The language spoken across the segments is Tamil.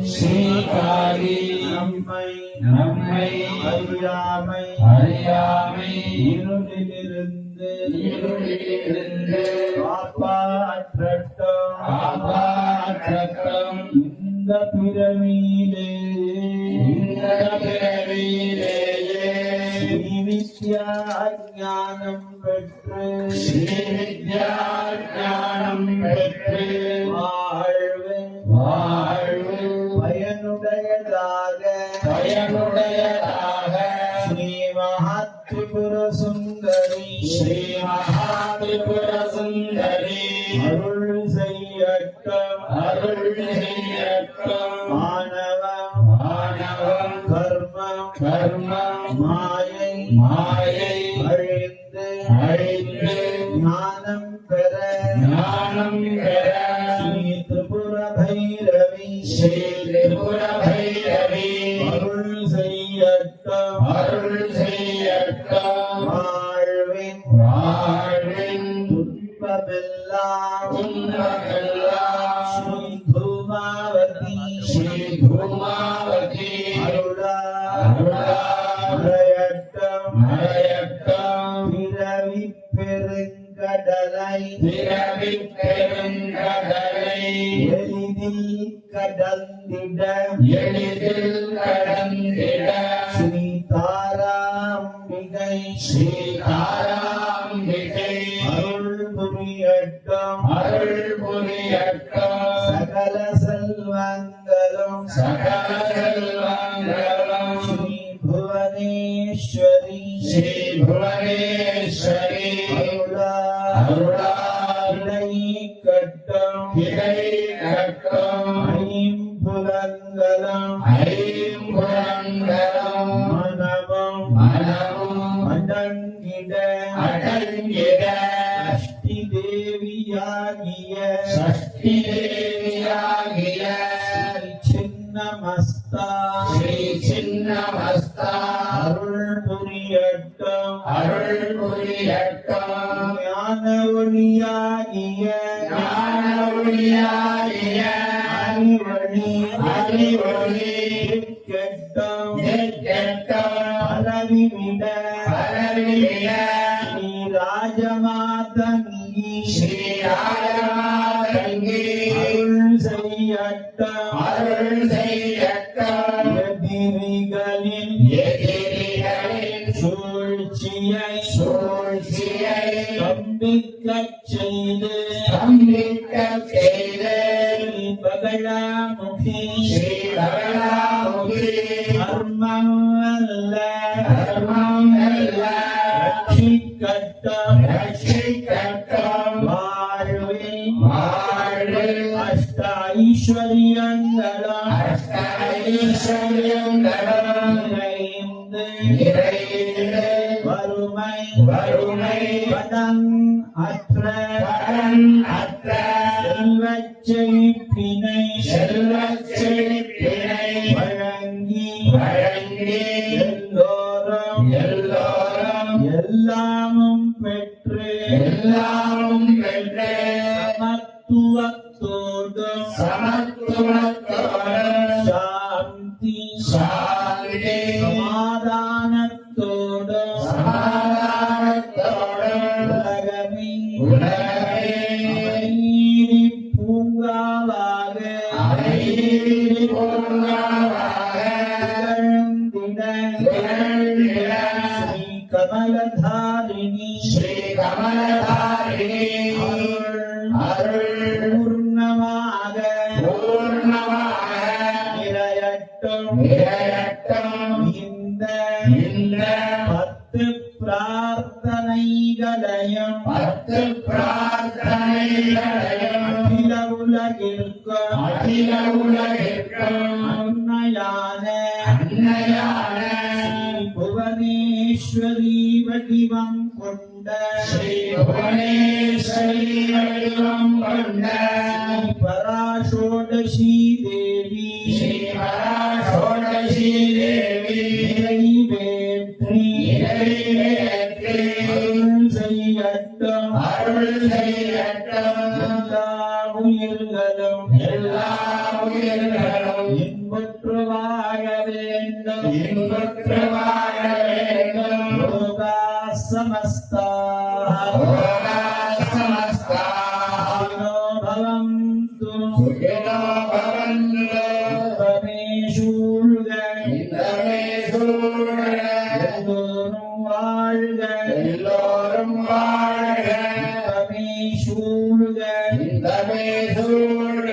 ஸ்ரீகாரி நம்மை அறியாமை இருளிலிருந்து காப்பாற்றட்டும். இந்த பிறவியிலே ஸ்ரீவித்யா ஞானம் பெற்று வாழ்வு பயனுடையதாக ஸ்ரீ மகாத்ரிபுர சுந்தரி அருள் செய்யட்டும் ஆணவம் கர்மம் மாயை அழிந்து ஞானம் பெற ஸ்ரீ திரிபுர பைரவி அருள் செய்யட்டும் வாழ்வின் துன்பமெல்லாம் ஸ்ரீ தூமாவதி அருளாயட்டும் பிறவி பெருங்கடலை எளிதில் கடந்திட ஸ்ரீ தாராம்பிகை அருள் புரியட்டும் சகல செல்வங்களும் ஸ்ரீ புவனேஸ்வரி கிடைக்கட்டும் ஐம்புலங்களும் மனமும் அடங்கிட சஷ்டி தேவியாகிய சின்னமஸ்தா அருள் புரியட்டும் ஞான ஒளியாகிய அறிவழி கெட்டும் பரவிவிட ஸ்ரீ ராஜமாதங்கி அருள் செய்யட்டும் எதிரிகளின் சூழ்ச்சியை கம்பிக்கச் செய்து பகலாமுகி தர்மம் அல்ல ரட்சிக்கட்டும் வாழ்வில் அஷ்ட ஐஸ்வர்யங்களும் நிறைந்து வறுமை பதம் அற்ற செல்வச் செழிப்பினை வழங்கி எல்லோரும் எல்லாமும் பெற்று சமத்துவத்தோடும் சாந்தி சமாதானத்தோடும் உலகமே பூங்காவாக ஸ்ரீ கமலதாரிணி அருள் பூர்ணமாக நிறையட்டும் இந்த 10 பிரார்த்தனைகளையும் அகில உலகிற்கும் அன்னையான புவனேஸ்வரி வடிவம் கொண்ட பராசோடசி தேவி அருள் செய்யட்டும் எல்லா உயிர்களும் வாழ வேண்டும் இன்புற்று வாழ வேண்டும் லோகா சமஸ்தா சமஸ்தா சுகினோ பவந்து சுகினோ பவந்து இன்பமே சூழ்க இன்பமே சூழ்க எல்லோரும் வாழ்க எல்லோரும் வாழ்க இன்பமே சூழ்க இன்பமே சூழ்க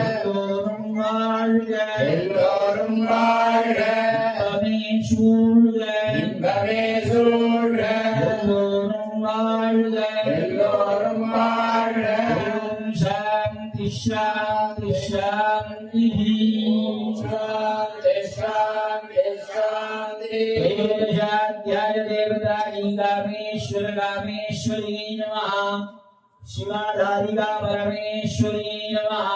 எல்லோரும் வாழ்க எல்லோரும் வாழ்க இன்பமே சூழ்க இன்பமே சூழ்க எல்லோரும் வாழ்க எல்லோரும் வாழ்க ஓம் சாந்தி சாந்தி சாந்தி சாந்தி சாந்தி சாந்தி त्रयोदशाध्याय देवतानी कामेश्वर कामेश्वरी नमः शिवाधारिका परमेश्वरी नमः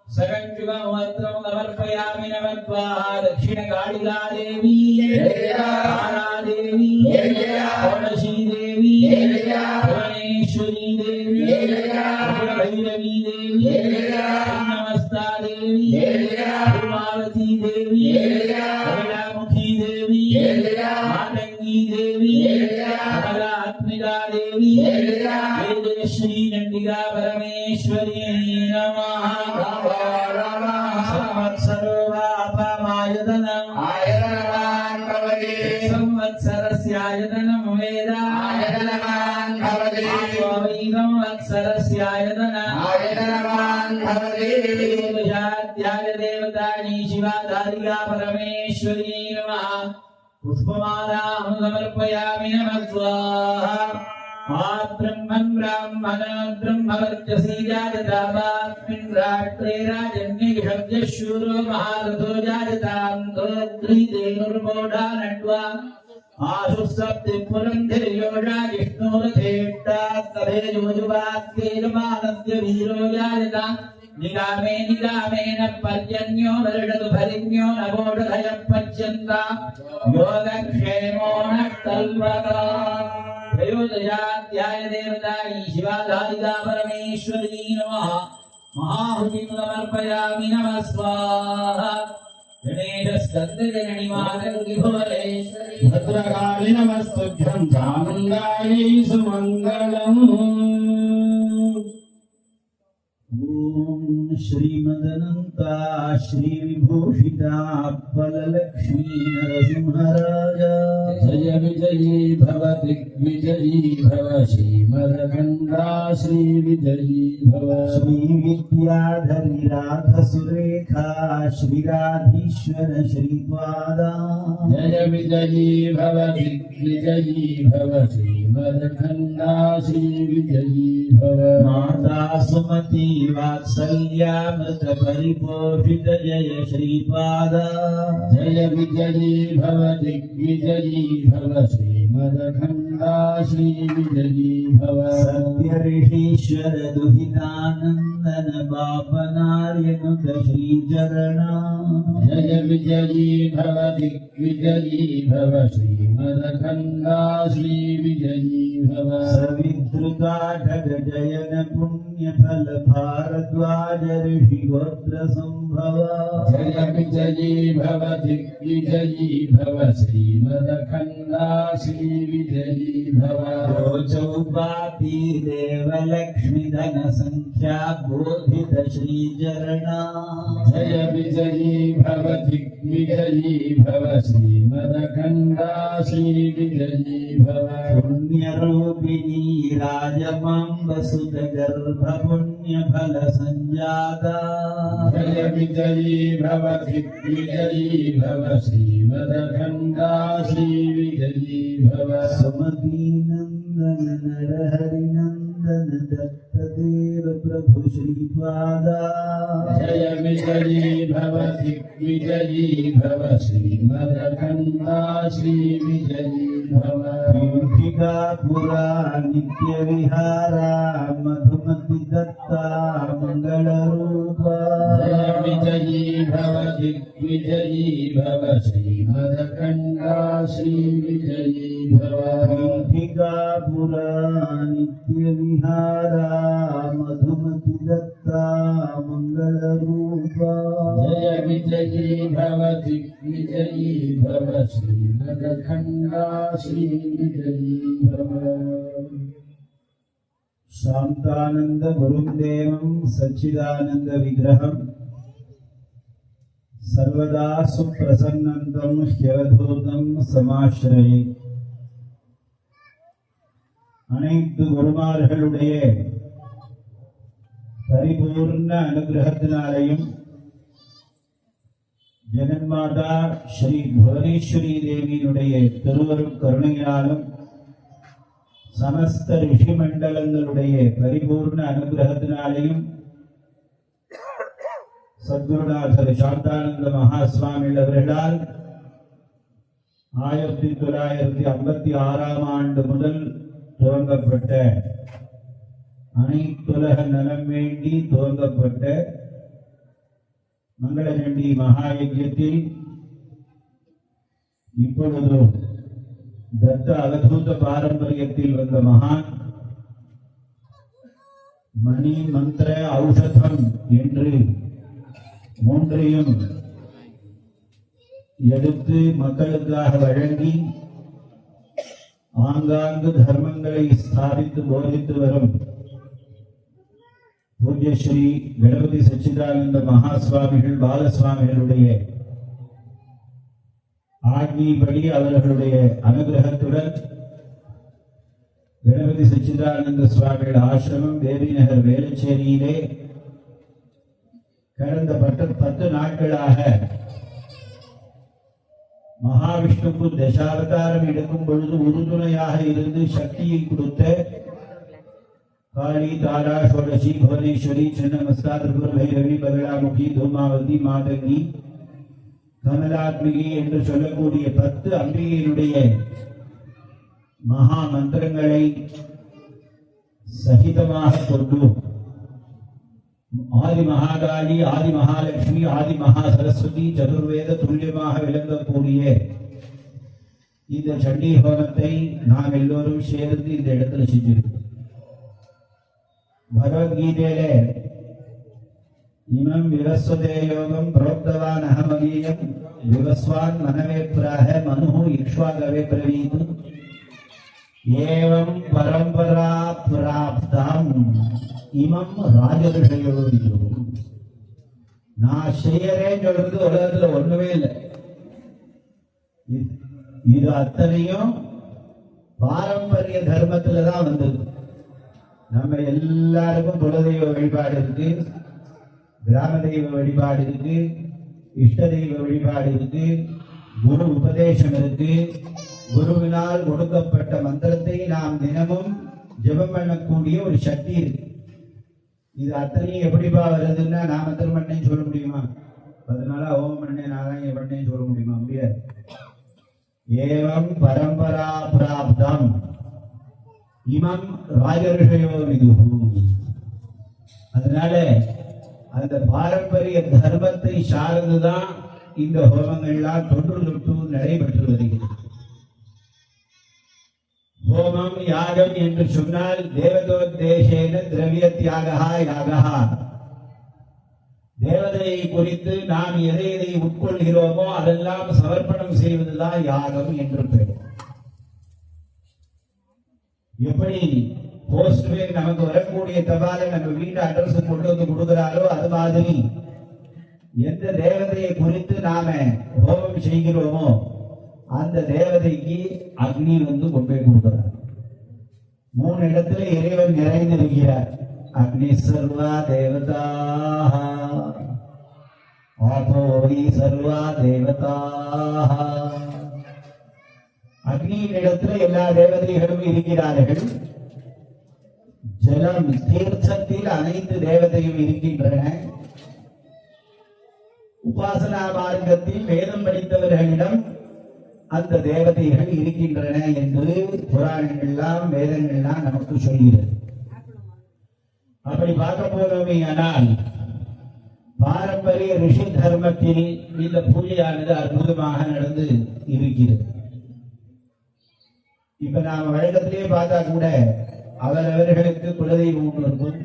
सकंजुगमवत्रं समर्पयामि नमत्वा दक्षिणकालिका देवी तारा देवी षोडशी देवी भुवनेश्वरी देवी भैरवी देवी नमस्ता देवी उमावती देवी कमलामुखी देवी मातंगी देवी कमलात्मिका देवी श्री नंदिका परमेश्वरी नमः संवत्सरो वापमायतनम् आयतनवान् भवति संवत्सरस्यायतनं वेद आयतनवान् भवति वै संवत्सरस्यायतनम् आयतनवान् भवति त्रयोदशाध्याय देवतानी शिवाधारिका परमेश्वरी नमः पुष्पमालां समर्पयामि नमः स्वाहा ब्रह्मन् ब्राह्मण ब्रह्मवर्चसी जायतास्मिन् राष्ट्रे राजन्यशब्दशूरो महारथो जायतान्धोद्रीतेनुर्मोढा नट्वा आशुसप्तिपुरन्धिर्योषा जिष्णुरथेष्टात्तभेजोजुवात्तेजमानस्य वीरो जायता निगामे निगामेन पर्जन्यो वर्षतु भरिण्यो नवोढयः पच्यन्ता योगक्षेमो नष्टल्वता त्रयोदशाध्याय देवतायै शिवाधारिका परमेश्वरी नमः महाहुतिं समर्पयामि नमः स्वाहा गणेशस्कन्दजननि मातङ्गि भुवनेश्वरी भद्रकाळि नमस्तुभ्यं चामुण्डायै सुमङ्गलम् ॐ श्रीमदनन्ता श्रीविभूषिता फललक्ष्मी नरसिंहराजा जय विजयी भव दिग्विजयी भव श्रीमदगङ्गा श्रीविजयी भव श्रीविद्याधरी राधसुरेखा श्रीराधीश्वर श्रीपादा जय विजयी भव दिग्विजयी भव श्रीमदगङ्गा श्रीविजयी भव माता सुमति वात्सल्यामृत परिपोषित जय श्रीपादा जय विजयी भव दिग्विजयी भव श्रीमदगङ्गा श्रीविजयी भव सत्य ऋषीश्वर दुहितानन्दन बापनार्यनुत श्रीचरणा जय विजयी भव दिग्विजयी भव श्रीमदगङ्गा श्रीविजयी भव सवितृकाठक जयन पुण्य फल भारद्वाज ऋषि गोत्र संभव जय विजयी भव दिग्विजयी भव श्रीमदगङ्गा श्रीविजयी भव चौपाती देव लक्ष्मी धन संख्या बोधित श्रीचरणा जय विजयी भव दिग्विजयी भव श्रीमदगङ्गा श्रीविजयी भव पुण्य रूपिणी राजमाम्ब सुत गर्भ पुण्य फल संजाता जय विजयी भव दिग्विजयी भव श्रीमदगङ्गा श्रीविजयी भव सुमती नंदन नरहरि नंदन दत्तदेव प्रभु श्रीपादा जय विजयी भव दिग्विजयी भव श्रीमदगङ्गा श्रीविजयी भव पीठिका पुरा नित्य विहारा मधुमति दत्ता मंगल रूपा जय विजयी भव दिग्विजयी भव श्रीमदगङ्गा श्रीविजयी भव पीठिका पुरा नित्य विहारा मधुमति दत्ता मंगल रूपा जय विजयी भव दिग्विजयी भव श्रीमदखण्डा श्रीविजयी भव शांतानंद गुरुं देवं सच्चिदानंद विग्रहं सर्वदा सुप्रसन्नं ह्यवधूतं समाश्रये அனைத்து குருமார்களுடைய பரிபூர்ண அனுகிரகத்தினாலேயும் ஜெகன்மாதா ஸ்ரீ புவனேஸ்வரி தேவியினுடைய திருவருட் கருணையினாலும் சமஸ்த ரிஷி மண்டலங்களுடைய பரிபூர்ண அனுகிரகத்தினாலேயும் சத்குருநாதர் சாந்தானந்த மகாஸ்வாமிகள் அவர்களால் 1956 ஆண்டு முதல் துவங்கப்பட்ட அனைத்துலக நலம் வேண்டி துவங்கப்பட்ட மங்களநண்டி மகா யஜ்ஞத்தில் இப்பொழுது தத்த அவதூத பாரம்பரியத்தில் வந்த மகான் மணி மந்திர ஔஷதம் என்று மூன்றையும் எடுத்து மக்களுக்காக வழங்கி ஆங்காங்கு தர்மங்களை ஸ்தாபித்து போதித்து வரும் பூஜ்ய ஸ்ரீ கணபதி சச்சிதானந்த மகாஸ்வாமிகள் பாலசுவாமிகளுடைய ஆக்னிப்படி அவர்களுடைய அனுகிரகத்துடன் கணபதி சச்சிதானந்த சுவாமிகள் ஆசிரமம் வேதிநகர் வேளச்சேரியிலே கடந்த 10 நாட்களாக மகாவிஷ்ணுக்கு தசாவதாரம் எடுக்கும் பொழுது உறுதுணையாக இருந்து சக்தியை கொடுத்த காளி தாரா ஷோடசி புவனேஸ்வரி சின்னமஸ்தா திரிபுர பைரவி பகலாமுகி தூமாவதி மாதங்கி கமலாத்மிகி என்று சொல்லக்கூடிய 10 அம்பிகையினுடைய மகா மந்திரங்களை சகிதமாக கொண்டு ஆதி மகாகாளி ஆதி மகாலட்சுமி ஆதி மகா சரஸ்வதி சதுர்வேத துல்லியமாக விளங்கக்கூடிய இந்த சண்டி ஹோமத்தை நாம் எல்லோரும் சேர்ந்து இந்த இடத்துல செஞ்சிருக்கோம். பகவத்கீதையில இமம் விவஸ்வதே யோகம் புரோக்தவான் அகமகீயம் விவஸ்வான் மனவே பிராக மனு இக்ஷ்வாகவே பிரவீது ஏவம் பரம்பரா பிராப்தம் இமம் ராஜரிஷயோகம். நான் செய்யறேன்னு சொல்றது உலகத்துல ஒண்ணுமே இல்லை. இது அத்தனையும் பாரம்பரிய தர்மத்துலதான் வந்தது. நம்ம எல்லாருக்கும் குலதெய்வ வழிபாடு இருக்கு, கிராம தெய்வ வழிபாடு இருக்கு, இஷ்ட தெய்வ வழிபாடு இருக்கு, குரு உபதேசம் இருக்கு. குருவினால் கொடுக்கப்பட்ட மந்திரத்தை நாம் தினமும் ஜெபம் பண்ணக்கூடிய ஒரு சக்தி இருக்கு. இது அத்தனையும் எப்படிப்பா வருதுன்னா நான் மந்திரம் பண்ணேன்னு சொல்ல முடியுமா? 10 நாளா ஓம் பண்ணேன் நாராயண பண்ணேன்னு சொல்ல முடியுமா? முடியாது. ஏவம் பரம்பரா பிராப்தம் இமம் ராஜரிஷயோ விதுஹு. அதனால அந்த பாரம்பரிய தர்மத்தை சார்ந்துதான் இந்த ஹோமங்கள்லாம் தொன்று நடைபெற்று வருகிறது. ஹோமம் யாகம் என்று சொன்னால் தேவதோத்தேசேன திரவிய தியாகா யாகா. தேவதையை குறித்து நாம் எதை எதை உட்கொள்கிறோமோ அதெல்லாம் சமர்ப்பணம் செய்வதுதான் யாகம் என்று பெயர். எப்படி போஸ்ட்மேன் நமக்கு வரக்கூடிய தபாலை நம்ம வீட்டு அட்ரஸ் கொண்டு வந்து கொடுக்கிறாரோ அது மாதிரி எந்த தேவதையை குறித்து நாம ஹோமம் செய்கிறோமோ அந்த தேவதைக்கு அக்னி வந்து கொண்டு போய் கொடுக்கிறார். 3 இடத்துல இறைவன் நிறைந்திருக்கிறார். அக்னி சர்வா தேவதா ஆபோவி சர்வா தேவதா. அக்னியின் இடத்துல எல்லா தேவதைகளும் இருக்கிறார்கள். ஜலம் தீர்த்தத்தில் அனைத்து தேவதையும் இருக்கின்றன. உபாசனா மார்க்கத்தில் வேதம் படித்தவர்களிடம் அந்த தேவதைகள் இருக்கின்றன என்று புராணங்கள்லாம் வேதங்கள்லாம் நமக்கு சொல்கிறது. அப்படி பார்க்க போனோமே ஆனால் பாரம்பரிய ரிஷி தர்மத்தில் இந்த பூஜையானது அற்புதமாக நடந்து இருக்கிறது. இப்ப நாம வழக்கத்திலேயே பார்த்தா கூட அவரவர்களுக்கு குலதெய்வம் ஒன்று இருக்கும்,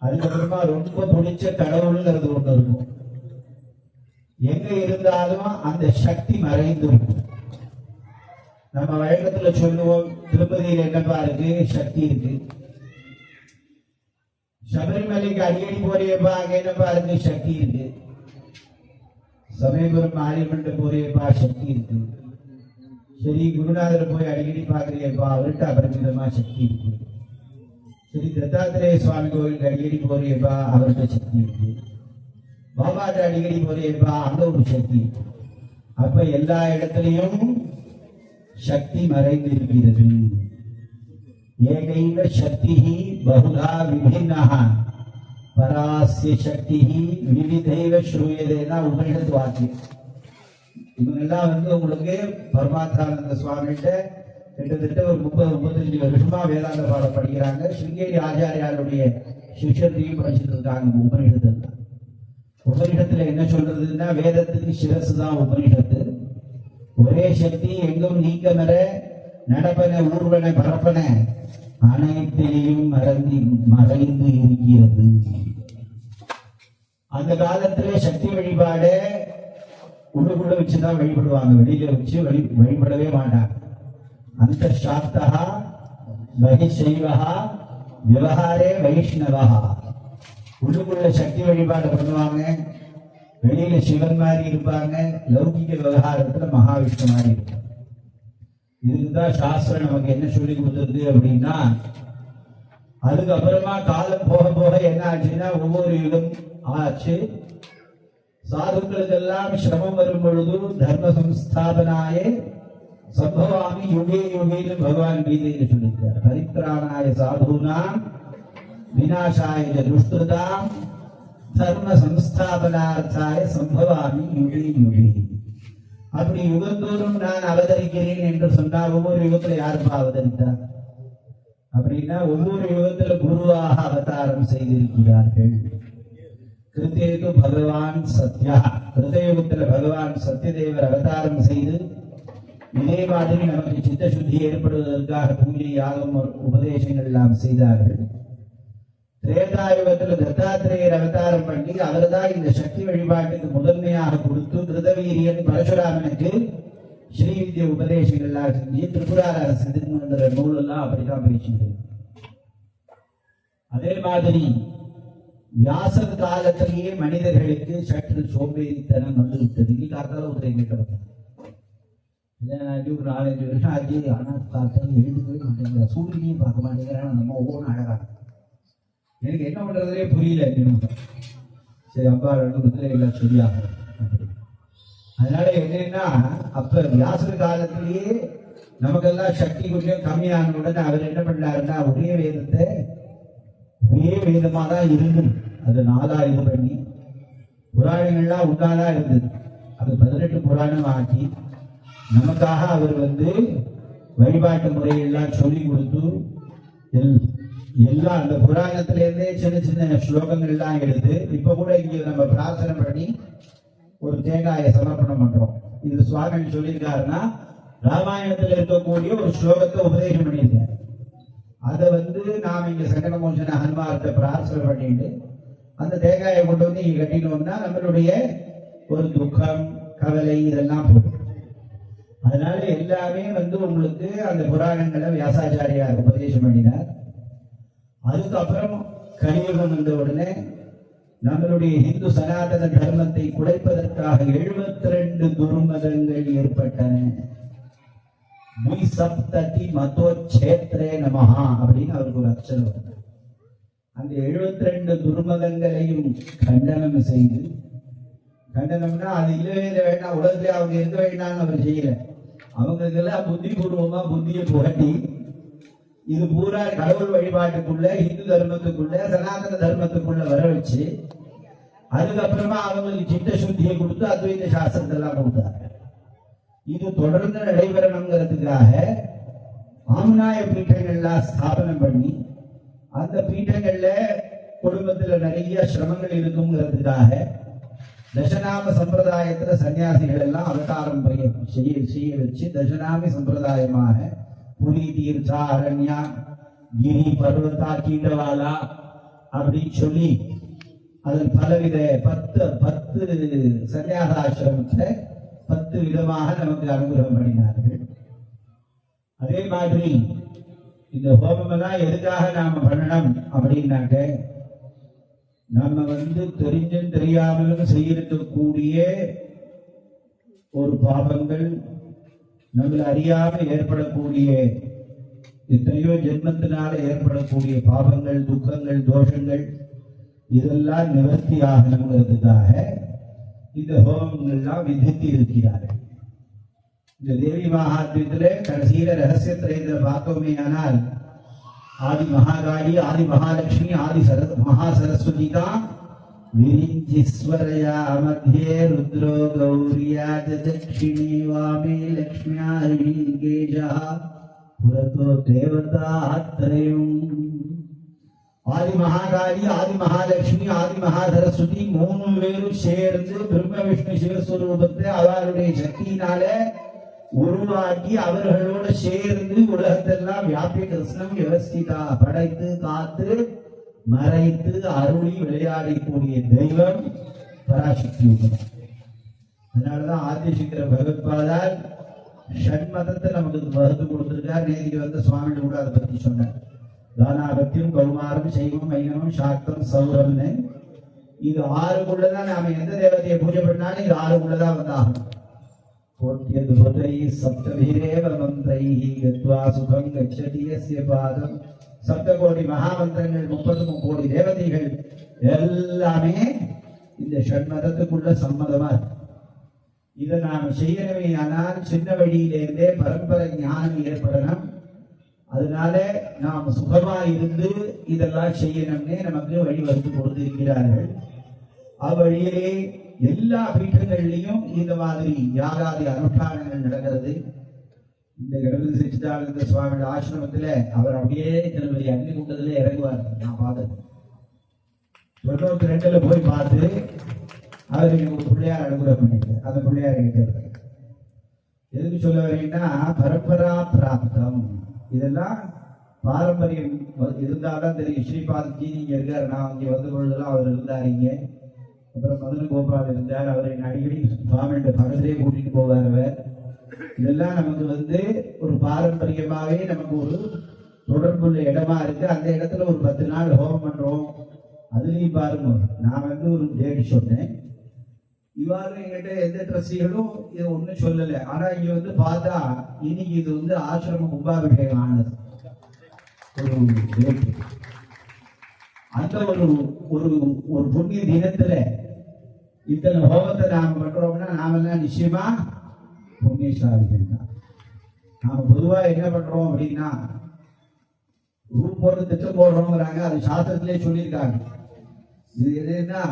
அதுக்கப்புறமா ரொம்ப பிடிச்ச கடவுள்ங்கிறது ஒன்று இருக்கும். எங்க இருந்தாலும் அந்த சக்தி மறைந்திருக்கும். நம்ம வழக்கத்துல சொல்லுவோம், திருப்பதியில் என்னப்பா இருக்கு, சக்தி இருக்கு. சபரிமலைக்கு அடிக்கடி போறியப்பா, அங்க என்னப்பா இருக்கு, சக்தி இருக்கு. சமயபுரம் மாரியம்மன் போறியப்பா, சக்தி இருக்கு. சரி, குருநாதர் போய் அடிக்கடி பாக்குறியப்பா, அவர்கிட்ட அபரிமிதமா சக்தி இருக்கு. சரி, தத்தாத்திரேய சுவாமி கோவிலுக்கு அடிக்கடி போறியப்பா, அவர்கிட்ட சக்தி இருக்கு. பாபாட்ட அடிக்கடி போறியப்பா, அங்க ஒரு சக்தி இருக்கு. அப்ப எல்லா இடத்திலையும் சக்தி மறைந்திருக்கிறது. ஏகைவ சக்தி பகுதா விபின்னா பராஸ்ய சக்தி விவிதைவ ஸ்ரூயதேனா உபனிஷத் வாக்கியம். இவங்கெல்லாம் உங்களுக்கு பரமாத்தானந்த சுவாமிகிட்ட கிட்டத்தட்ட ஒரு 30-35 வருஷமா வேதாந்த பாடம் படிக்கிறாங்க. சிருங்கேரி ஆச்சாரியாருடைய சிஷ்யத்தையும் படிச்சுட்டு இருக்காங்க. உபனிஷத்து உபனிஷத்துல என்ன சொல்றதுன்னா, வேதத்துக்கு சிரசு தான் உபனிஷத்து. ஒரே சக்தி எங்கும் நீக்கமர நடப்பன ஊர்வன பரப்பன அனைத்திலையும் மறைந்து இருக்கிறது. அந்த காலத்திலே சக்தி வழிபாடு உள்ளுக்குள்ள வச்சுதான் வழிபடுவாங்க, வெளியில வச்சு வழிபடவே மாட்டாங்க. அந்த சாப்தா பகிஷைவா விவகாரே வைஷ்ணவா. உள்ளுக்குள்ள சக்தி வழிபாடு பண்ணுவாங்க, வெளியில சிவன் மாதிரி இருப்பாங்க, லௌகிக விவகாரத்துல மகாவிஷ்ணு மாதிரி இருப்பாங்க. இதுக்குதான் சாஸ்திரம் நமக்கு என்ன சொல்லி கொடுத்தது அப்படின்னா, அதுக்கப்புறமா காலம் போக போக என்ன ஆச்சுன்னா, ஒவ்வொரு யுகம் ஆச்சு. சாதுக்களுக்கெல்லாம் சிரமம் வரும் பொழுது தர்ம சம்ஸ்தாபனாய சம்பவாமி யுகே யுகேன்னு பகவான் கீதையில சொல்லியிருக்கார். பரித்ராணாய சாதுனாம் விநாசாய துஷ்கிருதாம் தர்ம சம்ஸ்தாபனார்த்தாய சம்பவாமி யுகே யுகே. அப்படி யுகந்தோறும் நான் அவதரிக்கிறேன் என்று சொன்னால், ஒவ்வொரு யுகத்துல யாருப்பா அவதரித்தார் அப்படின்னா, ஒவ்வொரு யுகத்துல குருவாக அவதாரம் செய்திருக்கிறார்கள். கிருத்தேது பகவான் சத்யா. கிருத்தயுகத்துல பகவான் சத்யதேவர் அவதாரம் செய்து இதே மாதிரி நமக்கு சித்த சுத்தி ஏற்படுவதற்காக பூஜை யாகம் உபதேசங்கள் எல்லாம் செய்தார்கள். திரேதாயுகத்துல தத்தாத்திரேயர் அவதாரம் பண்ணி அவர்தான் இந்த சக்தி வழிபாட்டுக்கு முதன்மையாக கொடுத்து, கிருதவீரியன் பரசுராமனுக்கு ஸ்ரீவித்ய உபதேசங்கள் எல்லாம் செஞ்சு திரிபுரார அரசுங்கிற நூல் எல்லாம் அப்படித்தான் பேசிட்டு. அதே மாதிரி வியாசர் காலத்திலேயே மனிதர்களுக்கு சற்று சோம்பேறித்தனம் வந்து விட்டது. இன்னைக்கு காத்தால உதவி கேட்டப்பட்ட ஒரு 4-5 வருஷம் ஆச்சு. ஆனா காத்தால எழுதுக்கவே மாட்டேங்கிற, சூரியனையும் பார்க்க மாட்டேங்கிறான். நம்ம ஒவ்வொன்றும் அழகா எனக்கு என்ன பண்றதுலே புரியல. சரி, அப்பா 2 பத்துல எல்லாம் சரியாக. அதனால என்னன்னா, அப்ப வியாசர் காலத்திலேயே நமக்கெல்லாம் சக்தி கொஞ்சம் கம்மியான உடனே அவர் என்ன பண்ணாருன்னா, ஒரே வேதத்தை ஒரே வேதமா தான் இருந்தது. அது 4ஆ இது பண்ணி புராணங்கள்லாம் உண்டாதான் இருந்தது. அது 18 புராணம் ஆக்கி நமக்காக அவர் வழிபாட்டு முறையெல்லாம் சொல்லி கொடுத்து எல்லாம் அந்த புராணத்துல இருந்தே சின்ன சின்ன ஸ்லோகங்கள் எல்லாம் எடுத்து, இப்ப கூட இங்க நம்ம பிரார்த்தனை பண்ணி ஒரு தேங்காயை சமர்ப்பணம் பண்றோம். இது சுவாமி சொல்லியிருக்காருன்னா, ராமாயணத்துல இருக்கக்கூடிய ஒரு ஸ்லோகத்தை உபதேசம் பண்ணியிருக்காரு. அதை நாம இங்க சங்கடமோசன ஹனுமார்த்த பிரார்த்தனை பண்ணிட்டு அந்த தேங்காயை கொண்டு இங்க கட்டினோம்னா நம்மளுடைய ஒரு துக்கம் கவலை இதெல்லாம் போகும். அதனால எல்லாமே உங்களுக்கு அந்த புராணங்களை வியாசாச்சாரியார் உபதேசம் பண்ணினார். அதுக்கப்புறம் கலியுகம் வந்த உடனே நம்மளுடைய இந்து சனாதன தர்மத்தை குலைப்பதற்காக 72 துர்மதங்கள் ஏற்பட்டன. மதோச்சேத்ரே நமஹா அப்படின்னு அவருக்கு ஒரு அக்ஷரம். அந்த 72 துர்மதங்களையும் கண்டனம் செய்து, கண்டனம்னா அது இல்லவே வேண்டாம், உலகத்துல அவங்க இருக்க வேண்டாம்னு அவர் செய்யல. அவங்களுக்கு எல்லாம் புத்தி பூர்வமா புத்தியை புகட்டி, இது பூரா கடவுள் வழிபாட்டுக்குள்ள, இந்து தர்மத்துக்குள்ள, சனாதன தர்மத்துக்குள்ள வர வச்சு, அதுக்கப்புறமா அவங்களுக்கு சித்த சுத்தியை கொடுத்து அத்வைத சாஸ்திரத்தை எல்லாம் கொடுத்தாங்க. இது தொடர்ந்து நடைபெறணுங்கிறதுக்காக ஆம்நாய பீட்டங்கள்லாம் ஸ்தாபனம் பண்ணி, அந்த பீட்டங்கள்ல குடும்பத்துல நிறைய சிரமங்கள் இருக்குங்கிறதுக்காக தசநாம சம்பிரதாயத்துல சன்னியாசிகள் எல்லாம் அவதாரம் செய்ய வச்சு தசநாமி சம்பிரதாயமாக புரி, தீர்த்தா, அரண்யா, கிரி, பர்வதா, கீண்டவாலா அப்படின்னு சொல்லி அதில் பலவித 10 சன்னியாக ஆசிரமத்தை 10 விதமாக நமக்கு அனுகிரகம் பண்ணினார்கள். அதே மாதிரி இந்த ஹோமம் எல்லாம் எதுக்காக நாம பண்ணணும் அப்படின்னாக்க, நம்ம தெரிஞ்சும் தெரியாமலும் செய்யக்கூடிய ஒரு பாவங்கள், நம்மள அறியாம ஏற்படக்கூடிய எத்தனையோ ஜென்மத்தினால ஏற்படக்கூடிய பாவங்கள், துக்கங்கள், தோஷங்கள், இதெல்லாம் நிவர்த்தி ஆகணுங்கிறதுக்காக இந்த ஹோமங்கள்லாம் விதித்து இருக்கிறார்கள். இந்த தேவி மகாத்மியத்திலே கடைசியில ரகசியத்திலே பார்த்தோமே ஆனால், ஆதி மகாகாளி, ஆதி மகாலட்சுமி, ஆதி மகா சரஸ்வதி தான் விரிஞ்சீஸ்வரயா மத்தியே ருத்ரோ கௌரியா தட்சிணி வாமே லக்ஷ்மியா ரிஷிகேஷா புரதோ தேவதாத்ரயம். ஆதி மகாகாளி, ஆதி மகாலட்சுமி, ஆதி மகா சரஸ்வதி 3 பேரும் சேர்ந்து பிரம்ம விஷ்ணு சிவஸ்வரூபத்தை அவருடைய சக்தியினால உருவாக்கி அவர்களோடு சேர்ந்து உலகத்தெல்லாம் வியாபிய கிருஷ்ணம் விவஸ்திதா படைத்து காத்து மறைத்து அருளி விளையாடக்கூடிய தெய்வம் பராசக்தி. அதனாலதான் ஆதிசங்கர பகவத்பாதால் ஷண்மதத்தை நமக்கு வகுத்து கொடுத்திருக்கார். நேதிக்கு சுவாமி கூட அதை பத்தி சொன்னார். தானாபத்தியம், கௌமாரம், சைவம், வைணவம், சாக்தம், சௌரம்னு இது 6குள்ளதான் நாம எந்த தேவதையை பூஜை பண்ணாலும் இது 6குள்ளதான் வந்தாகும். சப்தபிரேவ மந்திரைஹி கத்வா சுகம் கச்சதி யஸ்ய பாதம். சப்தகோடி மகாமந்திரங்கள், 30 கோடி தேவதைகள் எல்லாமே இந்த ஷண்மதத்துக்குள்ள சம்மதமா இருக்கு. இதை நாம செய்யணுமே ஆனால் சின்ன வழியிலேருந்தே பரம்பரை ஞானம் ஏற்படணும். அதனால நாம் சுகமா இருந்து இதெல்லாம் செய்யணும்னே நமக்கு வழி வகுத்து கொடுத்திருக்கிறார்கள். அவ்வழியிலே எல்லா பீட்டங்கள்லையும் இந்த மாதிரி யாகாதி அனுஷ்டானங்கள் நடக்கிறது. இந்த கடவுள் சிச்சிதானந்த சுவாமியோட ஆசிரமத்துல அவர் அப்படியே திருமதி அக்னிகுண்டத்துல இறங்குவார். நான் பார்த்தது 92 போய் பார்த்து அவர் எனக்கு ஒரு பிள்ளையார் அனுகிரகம் பண்ணிட்டு அந்த பிள்ளையார் கேட்கிறது. எதுக்கு சொல்ல வரீங்கன்னா, பரம்பரா பிராப்தம், இதெல்லாம் பாரம்பரியம் இருந்தால்தான் தெரியும். ஸ்ரீபாத்ஜி நீங்க இருக்காரு, நான் இங்க வந்த பொழுதெல்லாம் அவர் இருந்தாருங்க. அப்புறம் மதுர கோபால் இருந்தார், அவரை அடிக்கடி சுவாமியோட பக்கத்திலே கூட்டிட்டு போவார் அவர். இதெல்லாம் நமக்கு ஒரு பாரம்பரியமாவே நமக்கு ஒரு தொடர்புள்ள இடமா இருக்கு. அந்த இடத்துல ஒரு 10 நாள் ஹோமம் பண்றோம். அதுலயும் பாருங்க, நான் ஒரு டேட் சொன்னேன். இவ்வாறு எங்கிட்ட எந்த ட்ரஸ்டிகளும் இது ஒண்ணும் சொல்லல. ஆனா இங்க பார்த்தா இன்னைக்கு இது ஆசிரம கும்பாபிஷேகம் ஆனது. அந்த ஒரு புண்ணிய தினத்துல இத்தனை ஹோமத்தை நாம பண்றோம்னா நாமெல்லாம் நிச்சயமா புண்ணியசாலிகள் தான். நாம பொதுவா என்ன பண்றோம் அப்படின்னா, ரூம் போட்டு திட்டம் போடுறோங்கிறாங்க. அது சாஸ்திரத்திலே சொல்லியிருக்காங்க. இது எதுன்னா,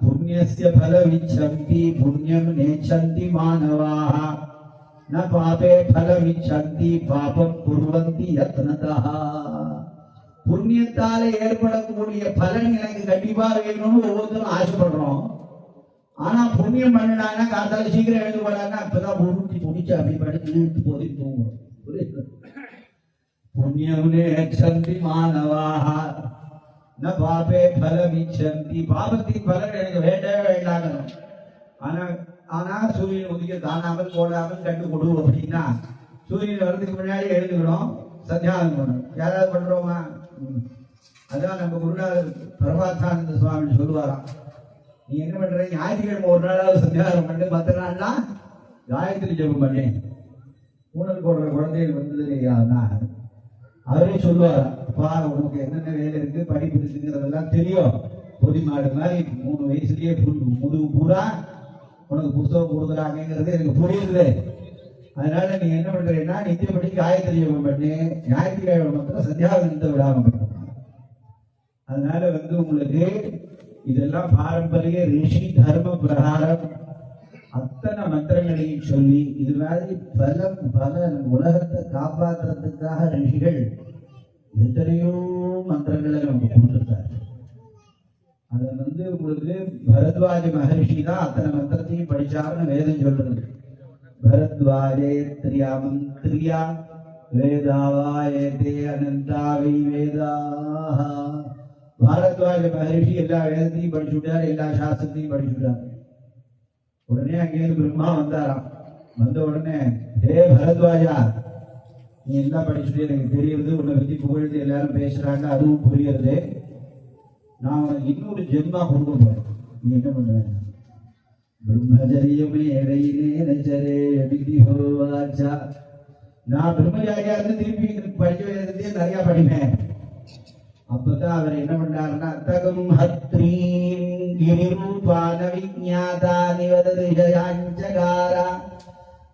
புண்ணியஸ்ய பலமிச்சந்தி புண்ணியம் நேச்சந்தி மானவாஹ ந பாபே பலமிச்சந்தி பாபம் குர்வந்தி யத்னதஹ. புண்ணியத்தால ஏற்படக்கூடிய பலன் எனக்கு கண்டிப்பா வேணும்னு ஒவ்வொருத்தரும் ஆசைப்படுறோம். ஆனா புண்ணியம் பண்ணினாங்கன்னா காத்தால சீக்கிரம் எழுந்து போறாங்க, அப்பதான் உருட்டி பிடிச்சு அப்படி படுத்து இழுத்து போதி தூங்குறோம். புண்ணியம் நேச்சந்தி மானவாஹ ந பாபே பலமிச்சந்தி. பாபத்தின் பலன் எனக்கு வேண்டவே வேண்டாங்க. ஆனா சூரியன் உதிக்க தானாமல் போடாமல் கண்டு கொடு அப்படின்னா, சூரியன் வர்றதுக்கு முன்னாடி எழுந்துக்கணும், சந்தியானம் பண்ணணும். யாராவது பண்றோமா? அதான் நம்ம குருநாதர் பிரபாத்தானந்த சுவாமி சொல்லுவாராம், நீ என்ன பண்ற, ஞாயிற்றுக்கிழமை ஒரு நாளாவது சந்தியானம் பண்ணு, 10 நாள்லாம் காயத்ரி ஜெபம் பண்ணு. ஊழல் போடுற குழந்தைகள் வந்தது இல்லையா, அவரே சொல்லுவார், அப்பா உனக்கு என்னென்ன வேலை இருக்கு, படிப்பு இருக்குங்கிறதெல்லாம் தெரியும். பொதி மாடு மாதிரி 3 வயசுலயே முதுகு பூரா உனக்கு புத்தகம் கொடுக்குறாங்கிறது எனக்கு புரியுது. அதனால நீ என்ன பண்றீங்கன்னா, நித்தியப்படி காயத்ரி ஜெபம் பண்ணு, ஞாயிற்றுக்கிழமை மாத்திரம் சந்தியாவந்தத்தை விடாம பண்ண. அதனால உங்களுக்கு இதெல்லாம் பாரம்பரிய ரிஷி தர்ம பிரகாரம் அத்தனை மந்திரங்களையும் சொல்லி, இது மாதிரி பல உலகத்தை காப்பாற்றுறதுக்காக ரிஷிகள் எத்தனையோ மந்திரங்களை நமக்கு கொடுத்துருக்காரு. அதை உங்களுக்கு பரத்வாஜ மகரிஷி தான் அத்தனை மந்திரத்தையும் படிச்சாருன்னு வேதம் சொல்றது. பரத்வாஜே திரியா மந்திரியா வேதாவாயே அனந்தாவை வேதா பாரத்வாஜ மகரிஷி எல்லா வேதத்தையும் படிச்சுட்டார், எல்லா சாஸ்திரத்தையும் படிச்சுட்டார். உடனே அங்கேயிருந்து பிரம்மா வந்தாராம். வந்த உடனே, ஹே பரத்வாஜா, நீ என்ன படிச்சுட்டு எனக்கு தெரியுது, உன்னை பத்தி புகழ்ந்து எல்லாரும் பேசுறாங்க, அதுவும் புரியுறது. நான் உனக்கு இன்னொரு ஜென்மா கொடுக்க போறேன், நீ என்ன பண்ற? பிரம்மச்சரியமே நச்சரே விதி ஹோவாச்சா. நான் பிரம்மச்சாரியா இருந்து திருப்பி படிக்க வேண்டியதே நிறைய படிப்பேன். அப்பதான் அவர் என்ன பண்ணாருன்னா, தகம் ஹத்ரீம் கிரிரூபான விஜ்ஞாதா நிவதரிஷயாஞ்சகாரா